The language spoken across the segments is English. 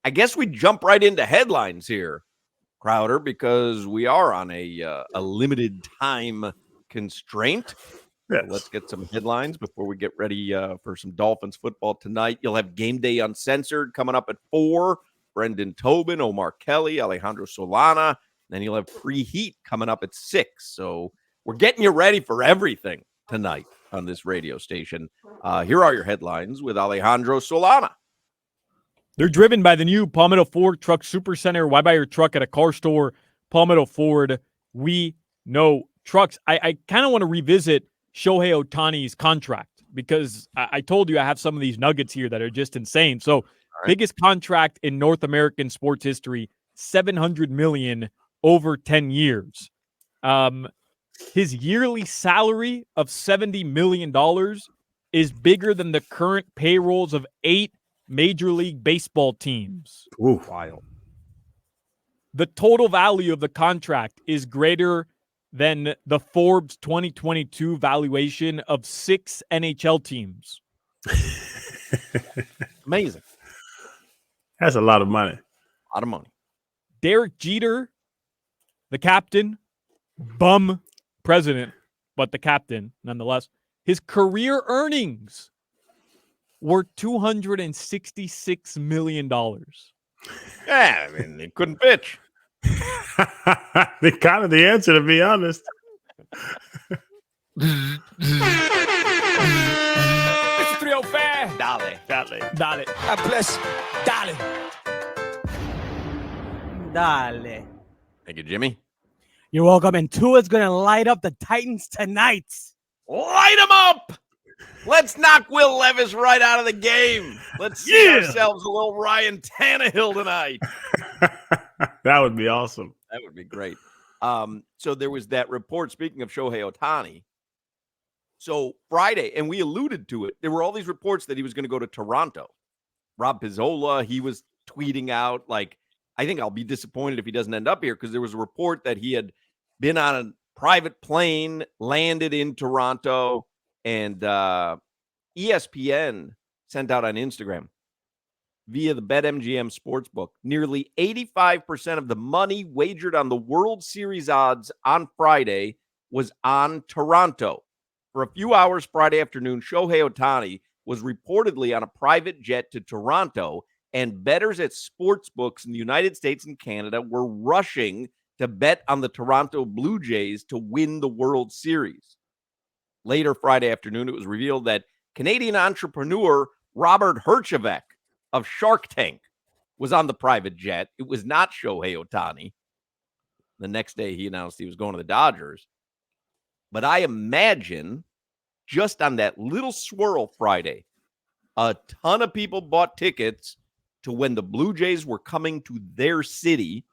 I guess we jump right into headlines here, Crowder, because we are on a limited time constraint. Yes. So let's get some headlines before we get ready for some Dolphins football tonight. You'll have Game Day Uncensored coming up at 4. Brendan Tobin, Omar Kelly, Alejandro Solana. Then you'll have Preheat coming up at 6. So we're getting you ready for everything tonight on this radio station. Here are your headlines with Alejandro Solana. They're driven by the new Palmetto Ford Truck Supercenter. Why buy your truck at a car store? Palmetto Ford, we know trucks. I kind of want to revisit Shohei Ohtani's contract because I told you I have some of these nuggets here that are just insane. So biggest contract in North American sports history, $700 million over 10 years. His yearly salary of $70 million is bigger than the current payrolls of 8 Major League Baseball teams. Ooh. Wild. The total value of the contract is greater than the Forbes 2022 valuation of 6 NHL teams. Amazing. That's a lot of money. A lot of money. Derek Jeter, the captain, bum president, but the captain nonetheless, his career earnings were $266 million. Yeah, I mean, they couldn't pitch. They kind of the answer, to be honest. Mr. 305. Dale. God bless. Dale. Thank you, Jimmy. You're welcome. And Tua's going to light up the Titans tonight. Light them up. Let's knock Will Levis right out of the game. Let's see ourselves a little Ryan Tannehill tonight. That would be awesome. That would be great. So there was that report, speaking of Shohei Ohtani. So Friday, and we alluded to it, there were all these reports that he was going to go to Toronto. Rob Pizzola, he was tweeting out, like, I think I'll be disappointed if he doesn't end up here, because there was a report that he had been on a private plane, landed in Toronto, and ESPN sent out on Instagram via the BetMGM Sportsbook, nearly 85% of the money wagered on the World Series odds on Friday was on Toronto. For a few hours Friday afternoon, Shohei Ohtani was reportedly on a private jet to Toronto, and bettors at sportsbooks in the United States and Canada were rushing to bet on the Toronto Blue Jays to win the World Series. Later Friday afternoon, it was revealed that Canadian entrepreneur Robert Herjavec of Shark Tank was on the private jet. It was not Shohei Ohtani. The next day, he announced he was going to the Dodgers. But I imagine just on that little swirl Friday, a ton of people bought tickets to when the Blue Jays were coming to their city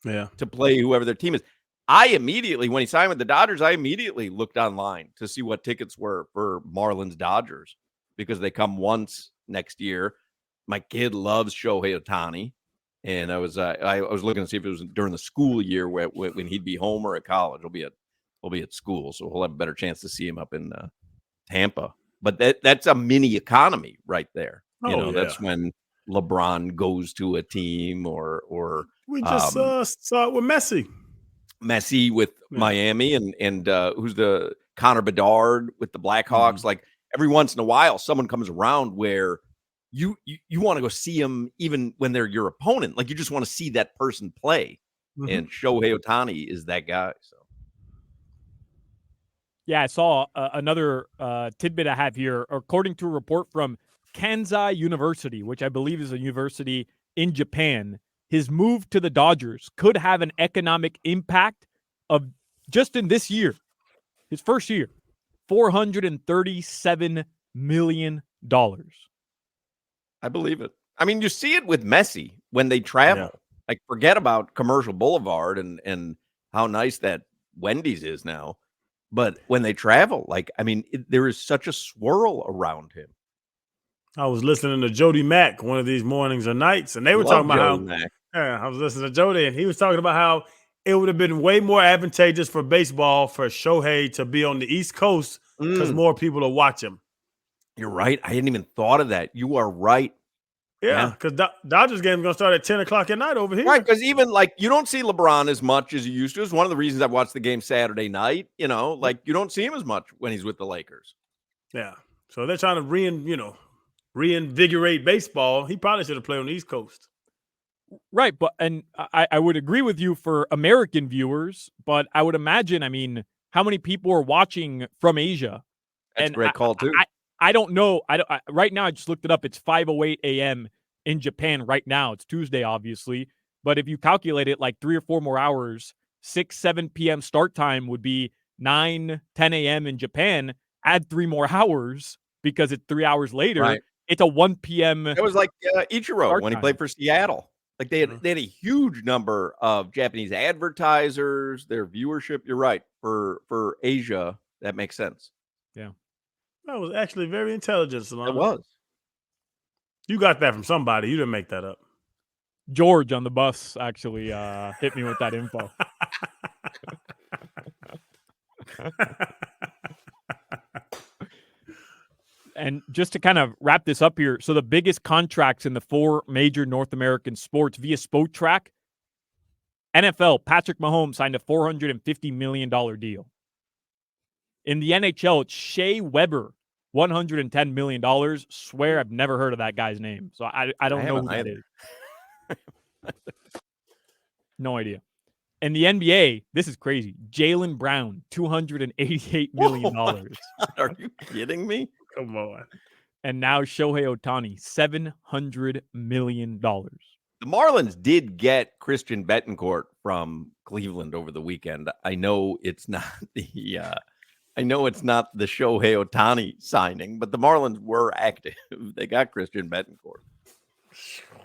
to play whoever their team is. I immediately, when he signed with the Dodgers, I immediately looked online to see what tickets were for Marlins Dodgers because they come once next year. My kid loves Shohei Ohtani, and I was looking to see if it was during the school year when he'd be home or at college. He'll be at school, so we'll have a better chance to see him up in Tampa. But that's a mini economy right there. That's when LeBron goes to a team or we just saw it with Messi with Miami and who's the Connor Bedard with the Blackhawks. Mm-hmm. Like every once in a while, someone comes around where you want to go see them even when they're your opponent. Like you just want to see that person play. Mm-hmm. And Shohei Ohtani is that guy. So. Yeah, I saw another tidbit I have here. According to a report from Kansai University, which I believe is a university in Japan, his move to the Dodgers could have an economic impact of, just in this year, his first year, $437 million. I believe it. I mean, you see it with Messi when they travel. Yeah. Like, forget about Commercial Boulevard and how nice that Wendy's is now. But when they travel, like, I mean, there is such a swirl around him. I was listening to Jody Mack one of these mornings or nights, and they were talking about I was listening to Jody, and he was talking about how it would have been way more advantageous for baseball for Shohei to be on the East Coast because more people will watch him. You're right. I hadn't even thought of that. You are right. Yeah, because Dodgers game is going to start at 10 o'clock at night over here. Right, because even like you don't see LeBron as much as you used to. It's one of the reasons I watched the game Saturday night. You know, like you don't see him as much when he's with the Lakers. Yeah. So they're trying to reinvigorate baseball. He probably should have played on the East Coast. Right, but and I would agree with you for American viewers, but I would imagine, I mean, how many people are watching from Asia? That's a great call too. I don't know. Right now, I just looked it up. It's 5:08 a.m. in Japan right now. It's Tuesday, obviously. But if you calculate it like 3 or 4 more hours, 6, 7 p.m. start time would be 9, 10 a.m. in Japan. Add 3 more hours because it's 3 hours later. Right. It's a 1 p.m. It was like Ichiro when he played for Seattle. Like they had a huge number of Japanese advertisers, their viewership. You're right. For Asia, that makes sense. Yeah. That was actually very intelligent, Solana. It was. You got that from somebody. You didn't make that up. George on the bus actually hit me with that info. And just to kind of wrap this up here, so the biggest contracts in the 4 major North American sports via Spotrac, NFL, Patrick Mahomes signed a $450 million deal. In the NHL, it's Shea Weber, $110 million. Swear I've never heard of that guy's name. So I don't know who that is. No idea. And the NBA, this is crazy. Jaylen Brown, $288 million. Are you kidding me? Come on. And now Shohei Ohtani, $700 million. The Marlins did get Christian Betancourt from Cleveland over the weekend. I know it's not the Shohei Ohtani signing, but the Marlins were active. They got Christian Betancourt.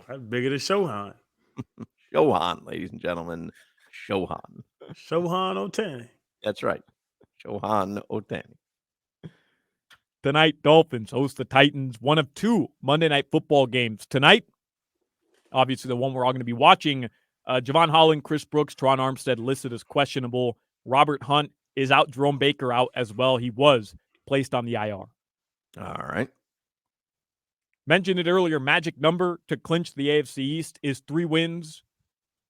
That's bigger than Shohan. Shohan, ladies and gentlemen. Shohan Ohtani. That's right. Shohan Ohtani. Tonight, Dolphins host the Titans, one of 2 Monday Night Football games. Tonight, obviously the one we're all going to be watching, Javon Holland, Chris Brooks, Teron Armstead listed as questionable. Robert Hunt is out. Jerome Baker out as well. He was placed on the IR. All right. Mentioned it earlier, magic number to clinch the AFC East is 3 wins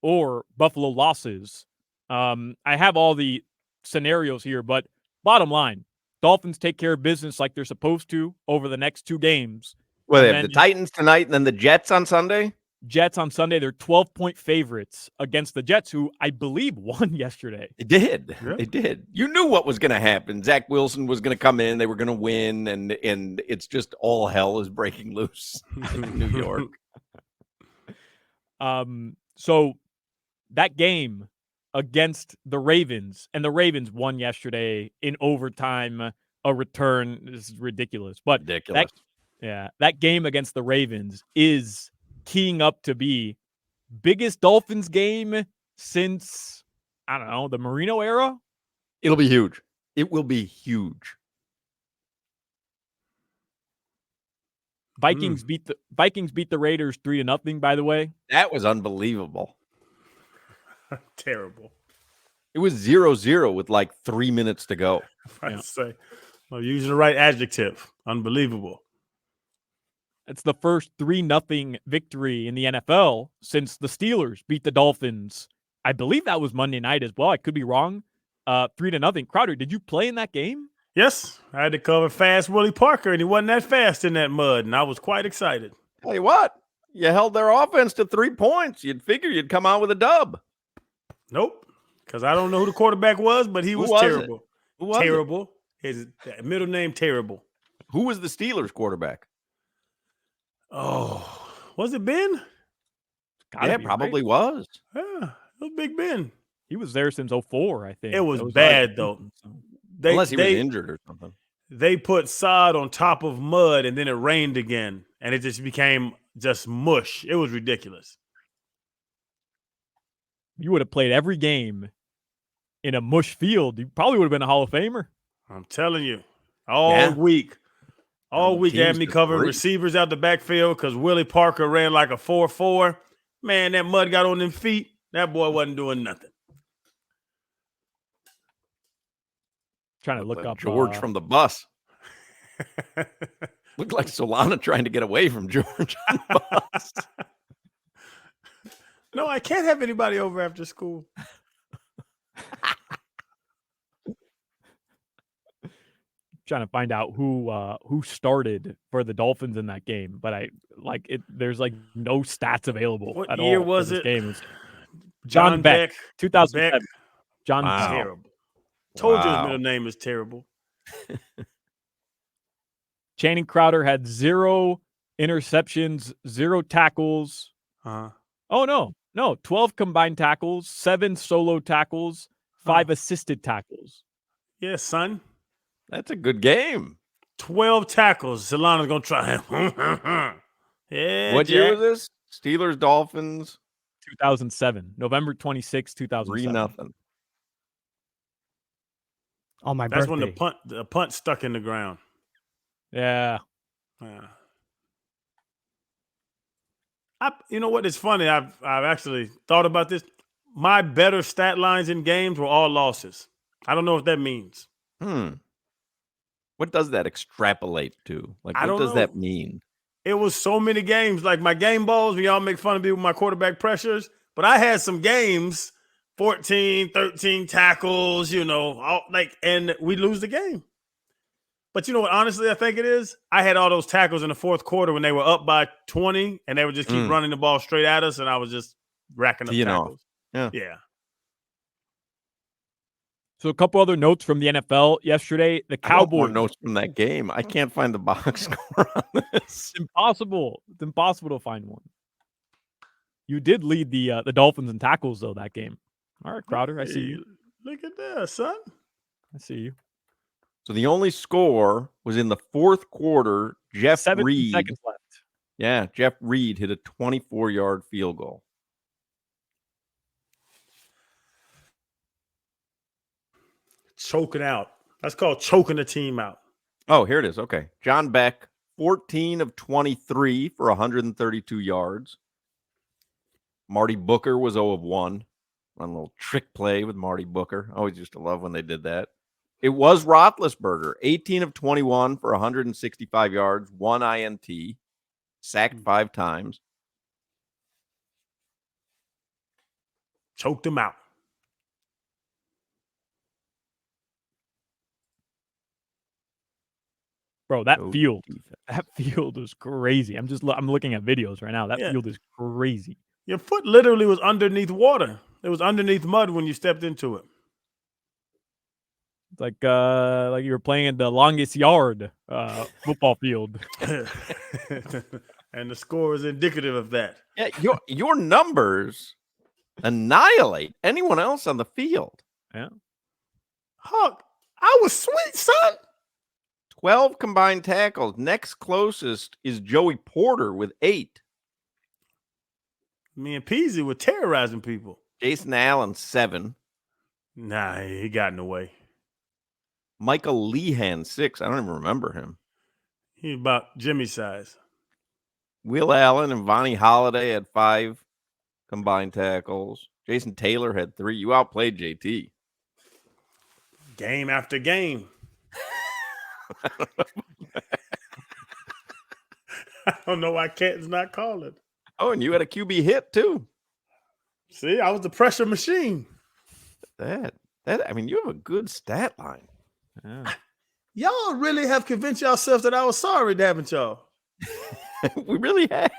or Buffalo losses. I have all the scenarios here, but bottom line, Dolphins take care of business like they're supposed to over the next 2 games. Well, they have the Titans tonight and then the Jets on Sunday. Jets on Sunday. They're 12-point favorites against the Jets, who I believe won yesterday. They did. Yeah. They did. You knew what was going to happen. Zach Wilson was going to come in. They were going to win, and it's just all hell is breaking loose in New York. So that game against the Ravens, and the Ravens won yesterday in overtime, a return. This is ridiculous. But ridiculous. That game against the Ravens is keying up to be biggest Dolphins game since, I don't know, the Marino era. It'll be huge. It will be huge. Vikings beat the Raiders 3-0, by the way. That was unbelievable. Terrible. It was 0-0 with like 3 minutes to go. Say, well, using the right adjective. Unbelievable. It's the first 3-0 victory in the NFL since the Steelers beat the Dolphins. I believe that was Monday night as well. I could be wrong. 3-0. Crowder, did you play in that game? Yes. I had to cover fast Willie Parker, and he wasn't that fast in that mud, and I was quite excited. Tell you what, you held their offense to 3 points. You'd figure you'd come out with a dub. Nope. Because I don't know who the quarterback was, but he was terrible. Who was terrible. His middle name, Terrible. Who was the Steelers quarterback? Oh, was it Ben? Yeah, probably was. Yeah, it was Big Ben. He was there since 2004, I think. It was bad, though. Unless he was injured or something. They put sod on top of mud, and then it rained again, and it just became just mush. It was ridiculous. You would have played every game in a mush field. You probably would have been a Hall of Famer. I'm telling you, all week. All week had me covering receivers out the backfield because Willie Parker ran like a 4.4. Man, that mud got on them feet. That boy wasn't doing nothing. Trying to look up George from the bus. Looked like Solana trying to get away from George on the bus. No, I can't have anybody over after school. Trying to find out who started for the Dolphins in that game, but there's like no stats available What at year all was for this it? game. It was John Beck. 2007. Beck. John Wow. Beck. Terrible. Told you his Wow. middle name is terrible. Channing Crowder had 0 interceptions, 0 tackles. Uh-huh. Oh, no, 12 combined tackles, 7 solo tackles, 5 assisted tackles. Yeah, son. That's a good game. 12 tackles. Solana's going to try. Yeah, What Jack. year was this? Steelers, Dolphins. 2007, November 26, 2007. 3-0. On my That's birthday. when the punt stuck in the ground. Yeah. You know what? It's funny. I've actually thought about this. My better stat lines in games were all losses. I don't know what that means. What does that extrapolate to? Like, I what don't does know. that mean? It was so many games. Like my game balls, we all make fun of me with my quarterback pressures. But I had some games, 14, 13 tackles, and we lose the game. But you know what, honestly, I think it is? I had all those tackles in the fourth quarter when they were up by 20, and they would just keep running the ball straight at us, and I was just racking up tackles. Yeah. So a couple other notes from the NFL yesterday. The I want more Cowboys. notes from that game. I can't find the box score on this. It's impossible. It's impossible to find one. You did lead the Dolphins in tackles, though, that game. All right, Crowder, I see you. Look at that, son. I see you. So the only score was in the fourth quarter. Jeff 17 Reed. seconds left. Yeah, Jeff Reed hit a 24-yard field goal. Choking out. That's called choking a team out. Oh, here it is. Okay. John Beck, 14 of 23 for 132 yards. Marty Booker was 0 of 1. Run a little trick play with Marty Booker. I always used to love when they did that. It was Roethlisberger, 18 of 21 for 165 yards, 1 INT, sacked 5 times. Choked him out. Bro, that field is crazy. I'm looking at videos right now. That field is crazy. Your foot literally was underneath water. It was underneath mud when you stepped into it. It's like you were playing in the longest yard football field. And the score is indicative of that. Yeah, your numbers annihilate anyone else on the field. Yeah. Huck, I was sweet, son. 12 combined tackles. Next closest is Joey Porter with 8. Me and Peasy were terrorizing people. Jason Allen, 7. Nah, he got in the way. Michael Lehan, 6. I don't even remember him. He's about Jimmy's size. Will Allen and Vonnie Holiday had 5 combined tackles. Jason Taylor had 3. You outplayed JT. Game after game. I don't know why Kenton's not calling. Oh, and you had a QB hit too. See, I was the pressure machine. I mean, you have a good stat line. Yeah. Y'all really have convinced yourselves that I was sorry, haven't y'all? We really have.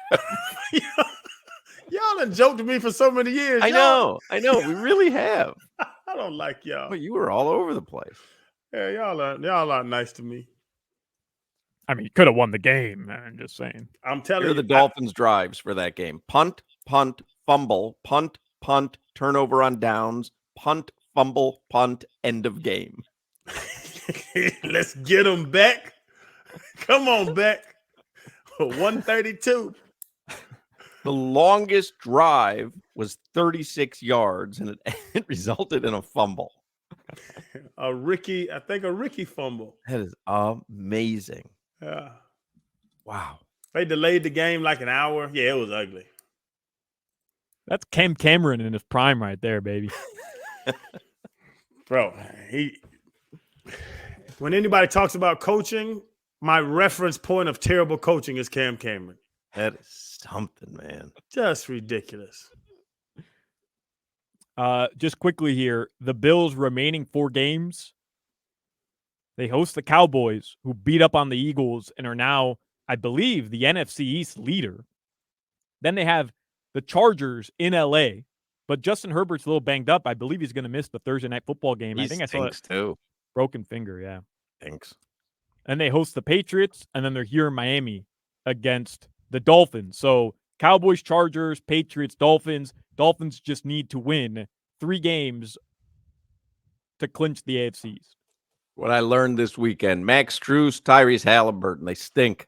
Y'all done joked to me for so many years. I know. We really have. I don't like y'all. But you were all over the place. Yeah, y'all aren't nice to me. I mean, you could have won the game, man. I'm just saying. I'm telling Here are you. the Dolphins' drives for that game. Punt, punt, fumble, punt, punt, turnover on downs, punt, fumble, punt, end of game. Let's get them back. Come on, back. 132. The longest drive was 36 yards, and it resulted in a fumble. A Ricky fumble. That is amazing. Yeah. Wow. They delayed the game like an hour. Yeah, it was ugly. That's Cam Cameron in his prime right there, baby. Bro, when anybody talks about coaching, my reference point of terrible coaching is Cam Cameron. That is something, man. Just ridiculous. Just quickly here, the Bills' remaining 4 games, they host the Cowboys, who beat up on the Eagles and are now, I believe, the NFC East leader. Then they have the Chargers in L.A., but Justin Herbert's a little banged up. I believe he's going to miss the Thursday night football game. I think I saw it. Too. Broken finger, yeah. Thanks. And they host the Patriots, and then they're here in Miami against the Dolphins. So Cowboys, Chargers, Patriots, Dolphins. Dolphins just need to win 3 games to clinch the AFC East. What I learned this weekend, Max Strus, Tyrese Halliburton, they stink.